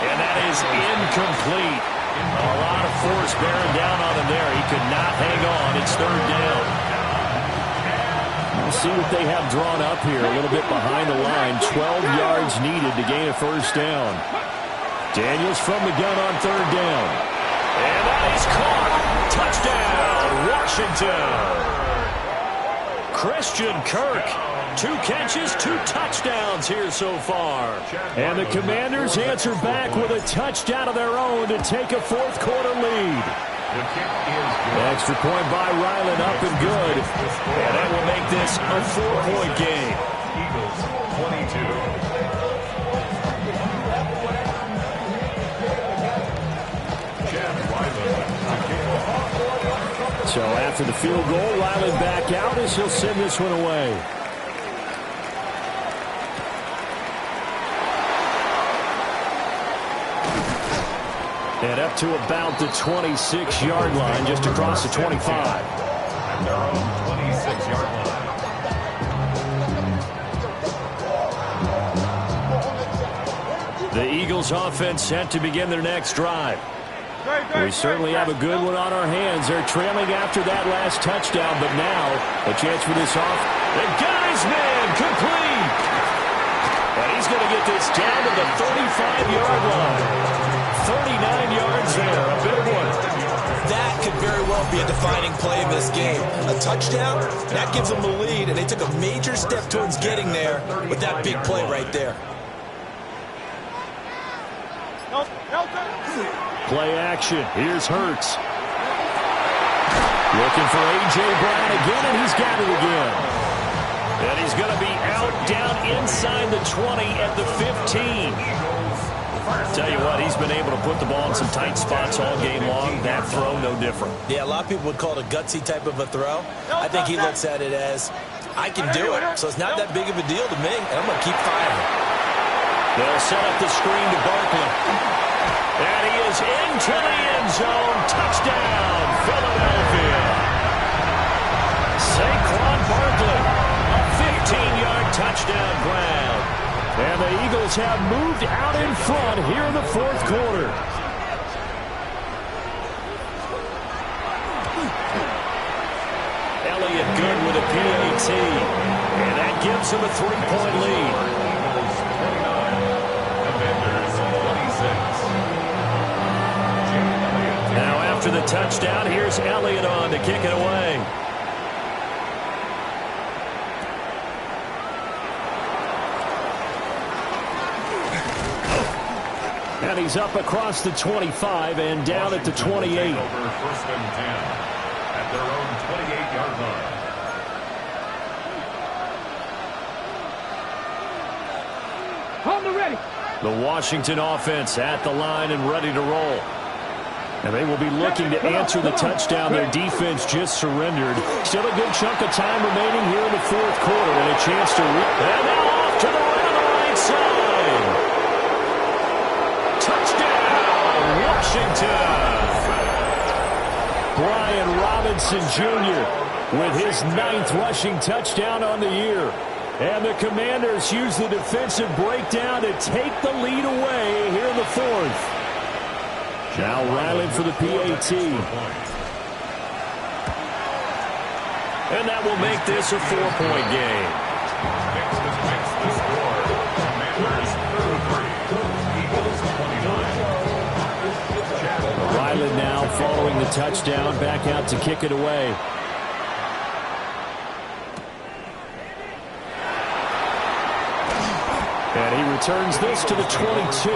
[SPEAKER 5] And that is incomplete. A lot of force bearing down on him there. He could not hang on. It's 3rd down. We'll see what they have drawn up here. A little bit behind the line. 12 yards needed to gain a first down. Daniels from the gun on 3rd down. And that is caught. Touchdown, Washington. Christian Kirk, 2 catches, 2 touchdowns here so far. And the Commanders answer back with a touchdown of their own to take a 4th quarter lead. Extra point by Ryland, up and good. And that will make this a 4-point game.
[SPEAKER 3] Eagles 22.
[SPEAKER 1] So after the field goal, Riley back out as he'll send this one away. And up to about the 26-yard line, just across the 25.
[SPEAKER 3] At their own 26-yard line.
[SPEAKER 1] The Eagles offense set to begin their next drive. We certainly have a good one on our hands. They're trailing after that last touchdown, but now a chance for this off. The guy's man complete. And he's going to get this down to the 35-yard line. 39 yards there, a big one.
[SPEAKER 2] That could very well be a defining play in this game. A touchdown, that gives them the lead, and they took a major step towards getting there with that big play right there.
[SPEAKER 1] Play action. Here's Hurts. Looking for A.J. Brown again, and he's got it again. And he's going to be out down inside the 20 at the 15. Tell you what, he's been able to put the ball in some tight spots all game long. That throw, no different.
[SPEAKER 2] Yeah, a lot of people would call it a gutsy type of a throw. I think he looks at it as, I can do it, so it's not that big of a deal to me, and I'm going to keep firing.
[SPEAKER 1] They'll set up the screen to Barkley. And he is into the end zone. Touchdown, Philadelphia. Saquon Barkley, a 15-yard touchdown grab. And the Eagles have moved out in front here in the fourth quarter. Elliott good with a PAT. And that gives him a 3-point lead. After the touchdown, here's Elliott on to kick it away. And he's up across the 25 and down at the 28.
[SPEAKER 3] Over 1st and 10 at their own 28-yard
[SPEAKER 4] Hold
[SPEAKER 3] line.
[SPEAKER 4] the ready.
[SPEAKER 1] The Washington offense at the line and ready to roll. And they will be looking to answer the touchdown their defense just surrendered. Still a good chunk of time remaining here in the fourth quarter and a chance to... And now off to the right side. Touchdown, Washington. Brian Robinson Jr. with his 9th rushing touchdown on the year. And the Commanders use the defensive breakdown to take the lead away here in the fourth. Now Riley for the PAT. And that will make this a 4-point game.
[SPEAKER 3] Makes the score. Commanders 33, Eagles 29.
[SPEAKER 1] Riley now following the touchdown, back out to kick it away. And he returns this to the 22.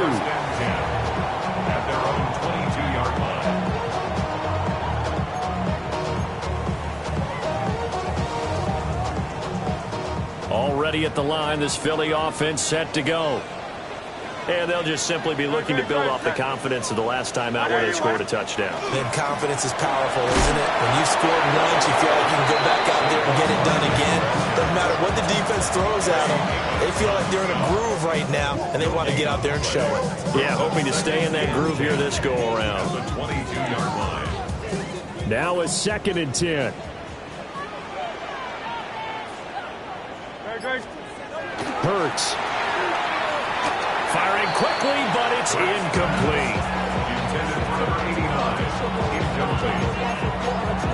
[SPEAKER 1] Already at the line, this Philly offense set to go. And they'll just simply be looking to build off the confidence of the last time out where they scored a touchdown.
[SPEAKER 2] And confidence is powerful, isn't it? When you scored once, you feel like you can go back out there and get it done again. Doesn't matter what the defense throws at them. They feel like they're in a groove right now, and they want to get out there and show it.
[SPEAKER 1] Yeah, hoping to stay in that groove here this go-around.
[SPEAKER 3] The 22-yard line.
[SPEAKER 1] Now a 2nd and 10. Hurts. Firing quickly, but it's incomplete.
[SPEAKER 3] Intended for number 89. Incomplete.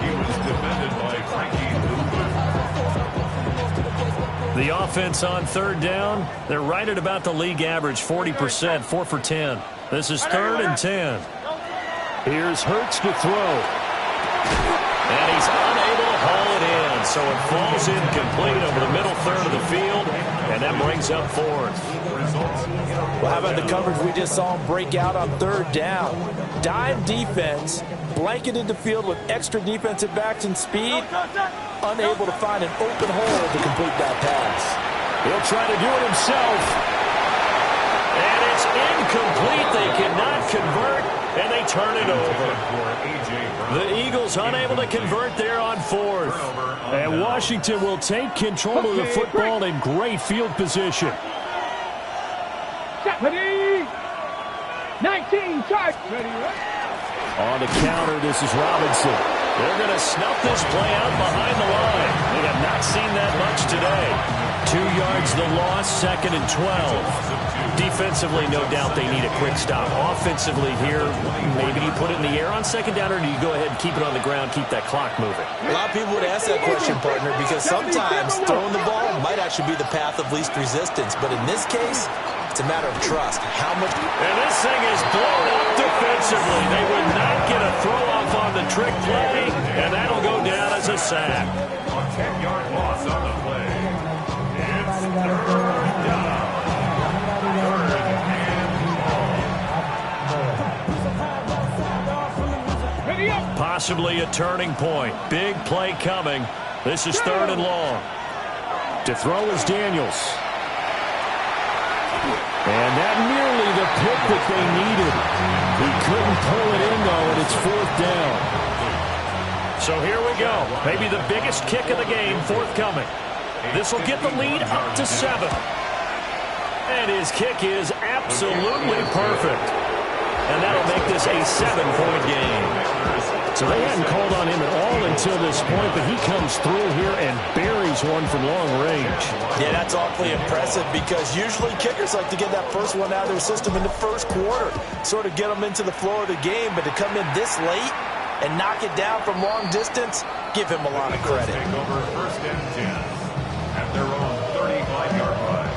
[SPEAKER 3] He was defended by Frankie Luvu.
[SPEAKER 1] The offense on 3rd down, they're right at about the league average, 40%, 4 for 10. This is 3rd and 10. Here's Hurts to throw. And he's unable to haul it in, so it falls incomplete over the middle third of the field, and that brings up 4th.
[SPEAKER 6] Well, how about the coverage we just saw him break out on 3rd down? Dime defense, blanketed the field with extra defensive backs and speed, unable to find an open hole to complete that pass.
[SPEAKER 5] He'll try to do it himself. And it's incomplete. They cannot convert, and they turn it over. The Eagles unable to convert there on fourth. And Washington will take control of the football in great field position.
[SPEAKER 4] 19 charge.
[SPEAKER 5] On the counter, this is Robinson. They're going to snuff this play out behind the line. We have not seen that much today. 2 yards the loss, 2nd and 12. Defensively, no doubt they need a quick stop. Offensively here, maybe you put it in the air on 2nd down, or do you go ahead and keep it on the ground, keep that clock moving?
[SPEAKER 2] A lot of people would ask that question, partner, because sometimes throwing the ball might actually be the path of least resistance. But in this case, it's a matter of trust. How much?
[SPEAKER 5] And this thing is blown up defensively. They would not get a throw-off on the trick play, and that'll go down as a sack.
[SPEAKER 3] A 10-yard loss on the play. It's third down.
[SPEAKER 5] Possibly a turning point. Big play coming. This is 3rd and long. To throw is Daniels. And that nearly the pick that they needed. He couldn't pull it in, though, and it's 4th down. So here we go. Maybe the biggest kick of the game forthcoming. This will get the lead up to 7. And his kick is absolutely perfect. And that'll make this a 7-point game. So they hadn't called on him at all until this point, but he comes through here and buries one from long range.
[SPEAKER 2] Yeah, that's awfully impressive because usually kickers like to get that first one out of their system in the first quarter, sort of get them into the flow of the game, but to come in this late and knock it down from long distance, give him a lot of credit.
[SPEAKER 3] Take over 1st and 10 at their own 35-yard line.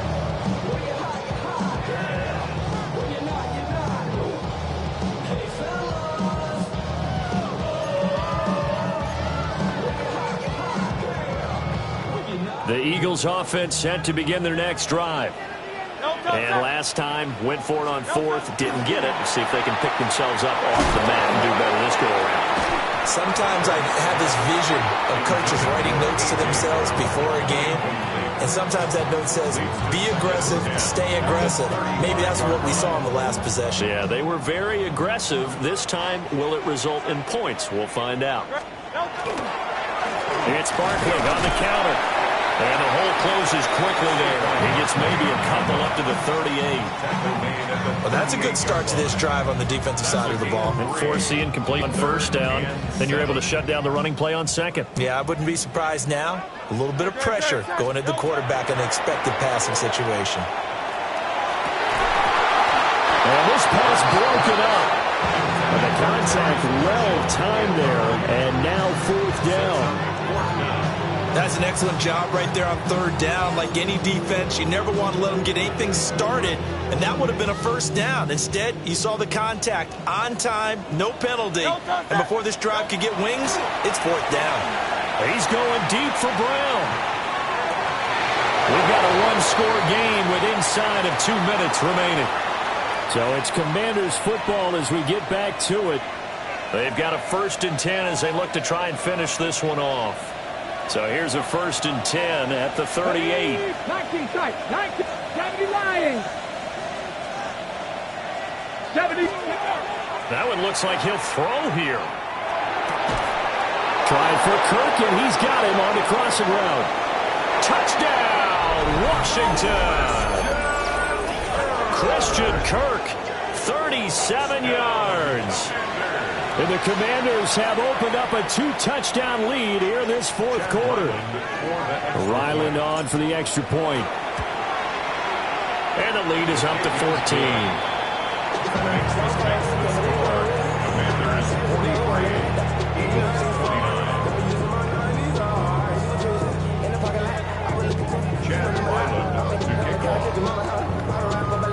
[SPEAKER 5] The Eagles offense set to begin their next drive. And last time, went for it on 4th, didn't get it. See if they can pick themselves up off the mat and do better this go-around.
[SPEAKER 2] Sometimes I have this vision of coaches writing notes to themselves before a game, and sometimes that note says, be aggressive, stay aggressive. Maybe that's what we saw in the last possession.
[SPEAKER 5] Yeah, they were very aggressive. This time, will it result in points? We'll find out. It's Barkley on the counter. And the hole closes quickly there. He gets maybe a couple up to the 38.
[SPEAKER 2] Well, that's a good start to this drive on the defensive side of the ball.
[SPEAKER 5] And force the incomplete on 1st down. Then you're able to shut down the running play on 2nd.
[SPEAKER 2] Yeah, I wouldn't be surprised now. A little bit of pressure going at the quarterback in an expected passing situation.
[SPEAKER 5] And this pass broken up. And the contact well timed there. And now 4th down.
[SPEAKER 2] That's an excellent job right there on 3rd down. Like any defense, you never want to let them get anything started, and that would have been a 1st down. Instead, you saw the contact on time, no penalty, and before this drive could get wings, it's 4th down.
[SPEAKER 5] He's going deep for Brown. We've got a one-score game with inside of 2 minutes remaining. So it's Commanders football as we get back to it. They've got a 1st and 10 as they look to try and finish this one off. So here's a 1st and 10 at the 38.
[SPEAKER 4] 19 tight. 19. 70 Lions. 70.
[SPEAKER 5] That one looks like he'll throw here. Try for Kirk, and he's got him on the crossing route. Touchdown, Washington. Christian Kirk, 37 yards. And the Commanders have opened up a 2-touchdown lead here in this 4th quarter. Ryland on for the extra point. And the lead is up to 14.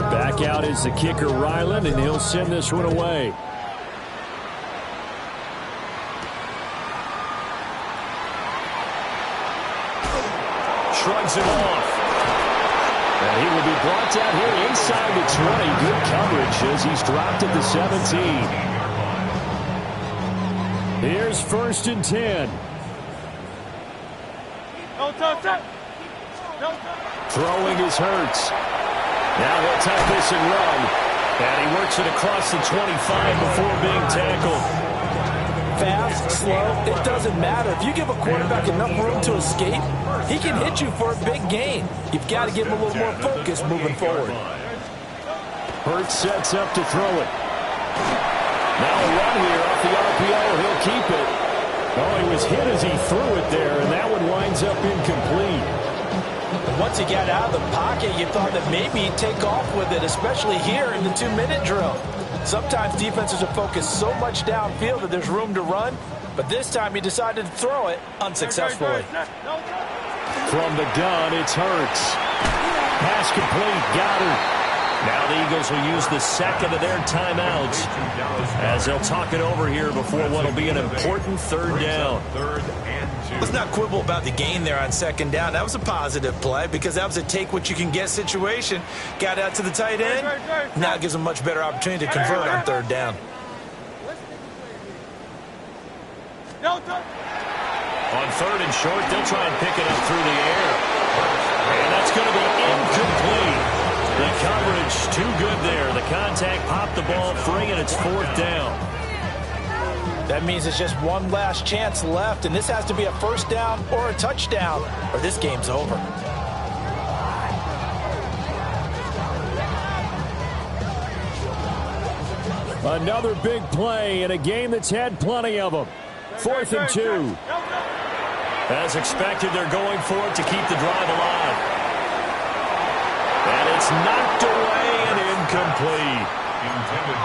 [SPEAKER 5] Back out is the kicker, Ryland, and he'll send this one away. Shrugs him off. And he will be brought down here inside the 20. Good coverage as he's dropped at the 17. Here's 1st and 10.
[SPEAKER 1] Throwing is Hurts. Now he'll tuck this and run. And he works it across the 25 before being tackled.
[SPEAKER 6] Fast, slow, it doesn't matter. If you give a quarterback enough room to escape, he can hit you for a big gain. You've got to give him a little more focus moving forward.
[SPEAKER 1] Hurts sets up to throw it. Now a run here off the RPO. He'll keep it. Oh, he was hit as he threw it there, and that one winds up incomplete.
[SPEAKER 6] Once he got out of the pocket, you thought that maybe he'd take off with it, especially here in the 2-minute drill. Sometimes defenses are focused so much downfield that there's room to run, but this time he decided to throw it unsuccessfully.
[SPEAKER 1] From the gun, it's Hurts. Pass complete. Goddard. Now the Eagles will use the second of their timeouts as they'll talk it over here before what will be an important third down.
[SPEAKER 2] Let's not quibble about the gain there on second down. That was a positive play because that was a take-what-you-can-get situation. Got out to the tight end. Now it gives them a much better opportunity to convert on third down.
[SPEAKER 1] On third and short, they'll try and pick it up through the air. And that's going to be incomplete. The coverage too good there. The contact popped the ball free, and it's fourth down.
[SPEAKER 6] That means it's just one last chance left, and this has to be a first down or a touchdown, or this game's over.
[SPEAKER 1] Another big play in a game that's had plenty of them. 4th and 2. As expected, they're going for it to keep the drive alive. And it's knocked away and incomplete.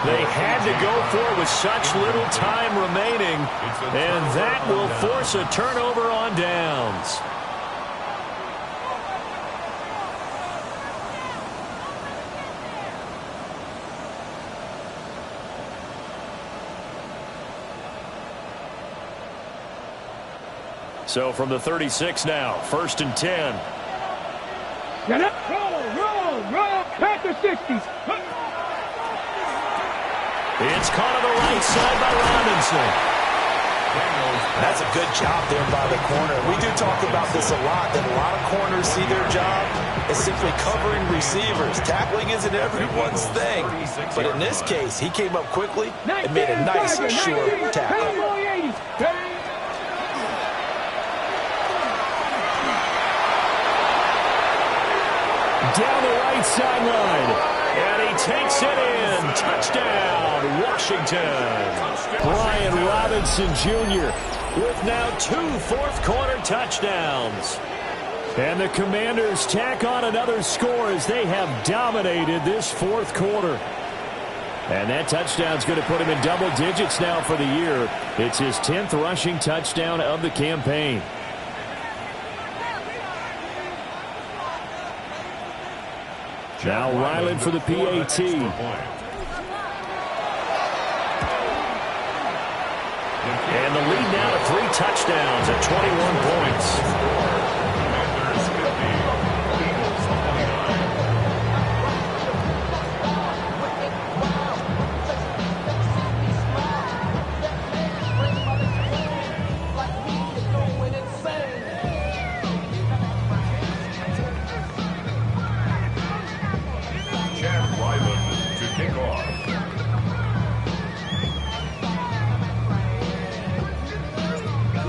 [SPEAKER 1] They had to go for it with such little time remaining, and that will force a turnover on downs. So from the 36 now, 1st and 10.
[SPEAKER 4] Get up, roll, Panther 60.
[SPEAKER 1] It's caught on the right side by Robinson.
[SPEAKER 2] That's a good job there by the corner. We do talk about this a lot, that a lot of corners see their job as simply covering receivers. Tackling isn't everyone's thing. But in this case, he came up quickly and made a nice, sure tackle.
[SPEAKER 1] Down the right sideline. And he takes it in. Touchdown, Washington. Brian Robinson Jr. with now 2 fourth-quarter touchdowns. And the Commanders tack on another score as they have dominated this fourth quarter. And that touchdown's going to put him in double digits now for the year. It's his 10th rushing touchdown of the campaign. Now Ryland for the PAT. And the lead now to 3 touchdowns at 21 points.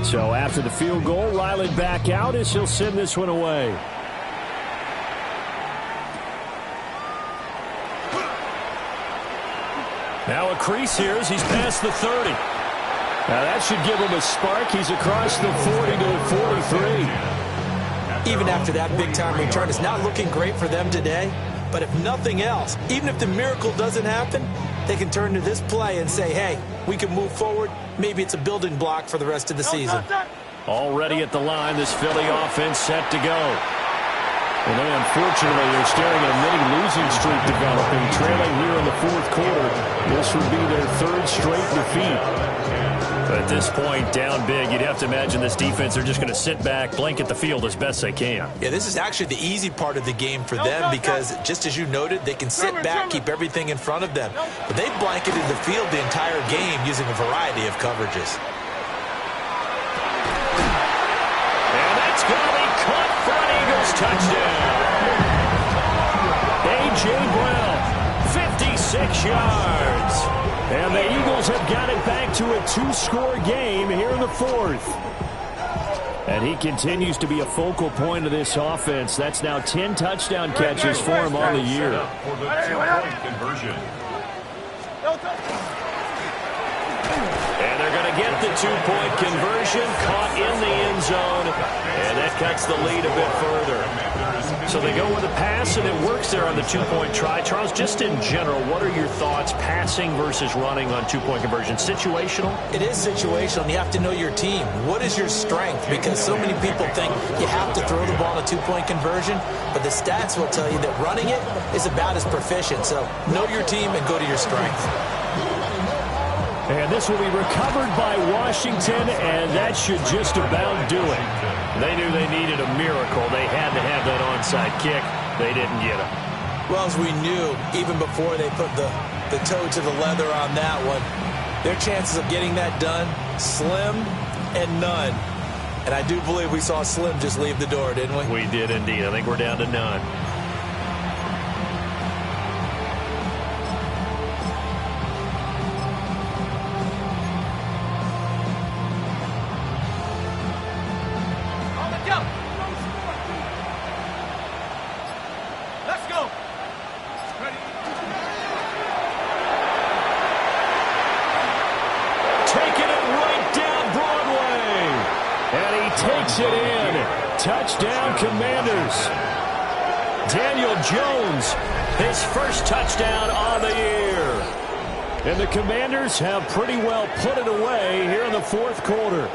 [SPEAKER 1] So after the field goal, Ryland back out as he'll send this one away. Now a crease here as he's past the 30. Now that should give him a spark. He's across the 40 to the 43.
[SPEAKER 2] Even after that big-time return, it's not looking great for them today. But if nothing else, even if the miracle doesn't happen, they can turn to this play and say, hey, we can move forward. Maybe it's a building block for the rest of the season.
[SPEAKER 1] Already at the line, this Philly offense set to go. And they, unfortunately, are staring at a mini-losing streak developing, trailing here in the fourth quarter. This would be their 3rd straight defeat. But at this point, down big, you'd have to imagine this defense, they're just going to sit back, blanket the field as best they can.
[SPEAKER 2] Yeah, this is actually the easy part of the game for them because, just as you noted, they can sit back, keep everything in front of them. But they've blanketed the field the entire game using a variety of coverages.
[SPEAKER 1] And that's going to be caught for an Eagles
[SPEAKER 5] touchdown. A.J. Brown, 56 yards. And the Eagles have got it back to a 2-score game here in the fourth. And he continues to be a focal point of this offense. That's now 10 touchdown catches for him on the year.
[SPEAKER 3] For the 2-point conversion.
[SPEAKER 5] And they're going to get the 2-point conversion, caught in the end zone, and that cuts the lead a bit further. So they go with a pass, and it works there on the 2-point try. Charles, just in general, what are your thoughts passing versus running on 2-point conversion? Situational?
[SPEAKER 2] It is situational, and you have to know your team. What is your strength? Because so many people think you have to throw the ball in a 2-point conversion, but the stats will tell you that running it is about as proficient. So know your team and go to your strength.
[SPEAKER 5] And this will be recovered by Washington, and that should just about do it. They knew they needed a miracle. They had to have that onside kick. They didn't get it.
[SPEAKER 2] Well, as we knew, even before they put the toe to the leather on that one, their chances of getting that done, slim and none. And I do believe we saw Slim just leave the door, didn't we?
[SPEAKER 5] We did indeed. I think we're down to none. Touchdown, Commanders. Daniel Jones, his first touchdown on the year. And the Commanders have pretty well put it away here in the fourth quarter.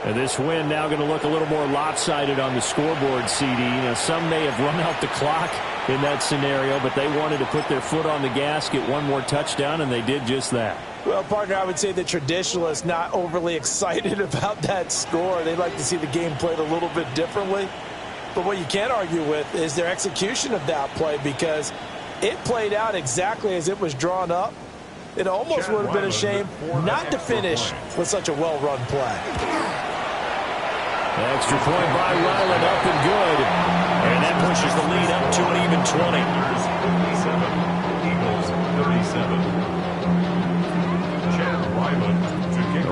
[SPEAKER 5] And this win now going to look a little more lopsided on the scoreboard, CD. You know, some may have run out the clock in that scenario, but they wanted to put their foot on the gas, get one more touchdown, and they did just that.
[SPEAKER 6] Well, partner, I would say the traditionalists not overly excited about that score. They'd like to see the game played a little bit differently. But what you can't argue with is their execution of that play, because it played out exactly as it was drawn up. It almost would have been a shame not to finish with such a well-run play.
[SPEAKER 5] Extra point by Ryland, up and good. And that pushes the lead up to an even 20.
[SPEAKER 3] Eagles 37.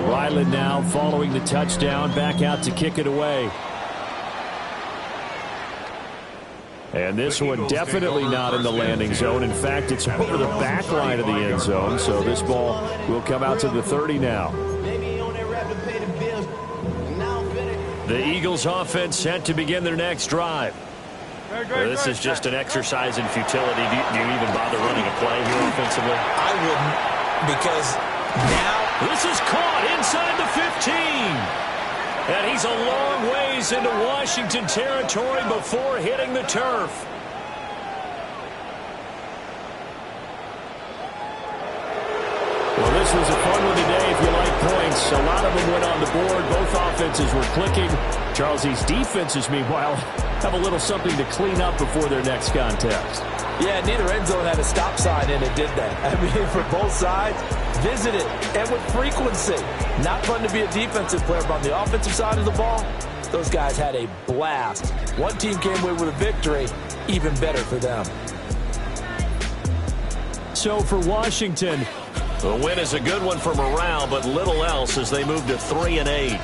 [SPEAKER 5] Ryland now following the touchdown, back out to kick it away. And this one definitely not in the landing zone. In fact, it's over the back line of the end zone, so this ball will come out to the 30 now. The Eagles offense set to begin their next drive. This is just an exercise in futility. Do you even bother running a play here offensively?
[SPEAKER 2] I wouldn't, because now
[SPEAKER 5] this is caught inside the 15. And he's a long ways into Washington territory before hitting the turf. Well, this was a fun one today if you like points. A lot of them went on the board. Both offenses were clicking. Charles, these defenses, meanwhile, have a little something to clean up before their next contest.
[SPEAKER 6] Yeah, neither end zone had a stop sign in it, did they? I mean, for both sides, visited and with frequency. Not fun to be a defensive player, but on the offensive side of the ball, those guys had a blast. One team came away with a victory, even better for them.
[SPEAKER 5] So for Washington, the win is a good one for morale, but little else as they move to 3-8.